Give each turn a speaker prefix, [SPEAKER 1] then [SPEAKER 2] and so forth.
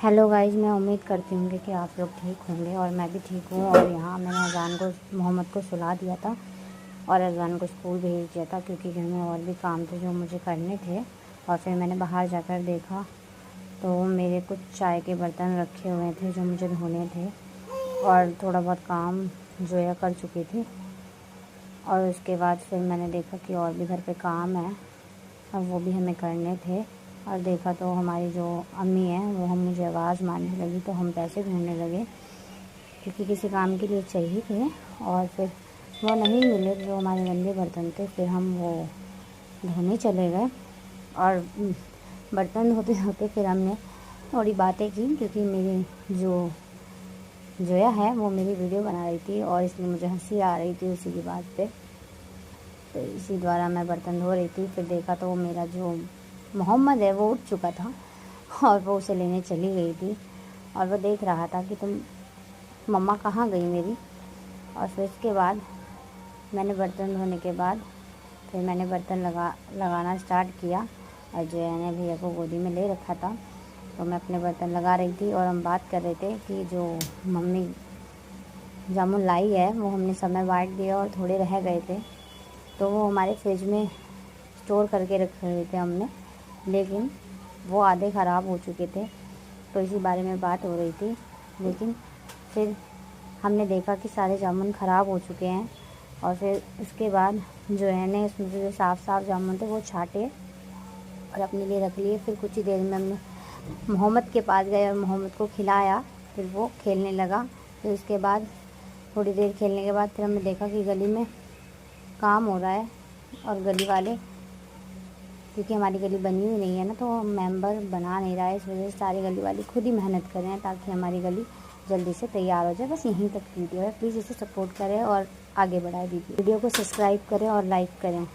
[SPEAKER 1] Hello guys, मैं उम्मीद करती हूँ कि आप लोग ठीक होंगे और मैं भी ठीक हूँ। और यहाँ मैंने अज़ान को मोहम्मद को सुला दिया था और अज़ान को स्कूल भेज दिया था क्योंकि घर में और भी काम थे जो मुझे करने थे। और फिर मैंने बाहर जाकर देखा तो मेरे कुछ चाय के बर्तन रखे हुए थे जो मुझे धोने थे और थोड़ा बहुत काम जोया कर चुकी थी। और उसके बाद फिर मैंने देखा कि और भी घर पे काम है और वो भी हमें करने थे। और देखा तो हमारी जो अम्मी है वो हम मुझे आवाज़ मारने लगी तो हम पैसे ढूंढने लगे क्योंकि किसी काम के लिए चाहिए थे। और फिर वो नहीं मिले जो हमारे गंदे बर्तन थे। फिर हम वो धोने चले गए और बर्तन धोते धोते फिर हमने थोड़ी बातें की क्योंकि मेरी जो जोया है वो मेरी वीडियो बना रही थी और इसलिए मुझे हंसी आ रही थी उसी की बात पे। तो इसी द्वारा मैं बर्तन धो रही थी। फिर देखा तो वो मेरा जो मोहम्मद है वो उठ चुका था और वो उसे लेने चली गई थी और वो देख रहा था कि तुम मम्मा कहाँ गई मेरी। और फिर इसके बाद मैंने बर्तन धोने के बाद फिर मैंने बर्तन लगाना स्टार्ट किया। और जो है भैया को गोदी में ले रखा था तो मैं अपने बर्तन लगा रही थी और हम बात कर रहे थे कि जो मम्मी जामुन लाई है वो हमने समय बांट दिया और थोड़े रह गए थे तो वो हमारे फ्रिज में स्टोर करके रख रहे थे हमने, लेकिन वो आधे ख़राब हो चुके थे। तो इसी बारे में बात हो रही थी। लेकिन फिर हमने देखा कि सारे जामुन ख़राब हो चुके हैं और फिर उसके बाद जो है ने उसमें से जो साफ़ जामुन थे वो छाटे और अपने लिए रख लिए। फिर कुछ ही देर में हमने मोहम्मद के पास गए और मोहम्मद को खिलाया। फिर वो खेलने लगा। फिर उसके बाद थोड़ी देर खेलने के बाद फिर हमने देखा कि गली में काम हो रहा है और गली वाले, क्योंकि हमारी गली बनी हुई नहीं है ना, तो मेंबर बना नहीं रहा है, इस वजह से सारी गली वाली खुद ही मेहनत कर रहे हैं ताकि हमारी गली जल्दी से तैयार हो जाए। बस यहीं तक वीडियो है, प्लीज़ इसे सपोर्ट करें और आगे बढ़ाएं। वीडियो को सब्सक्राइब करें और लाइक करें।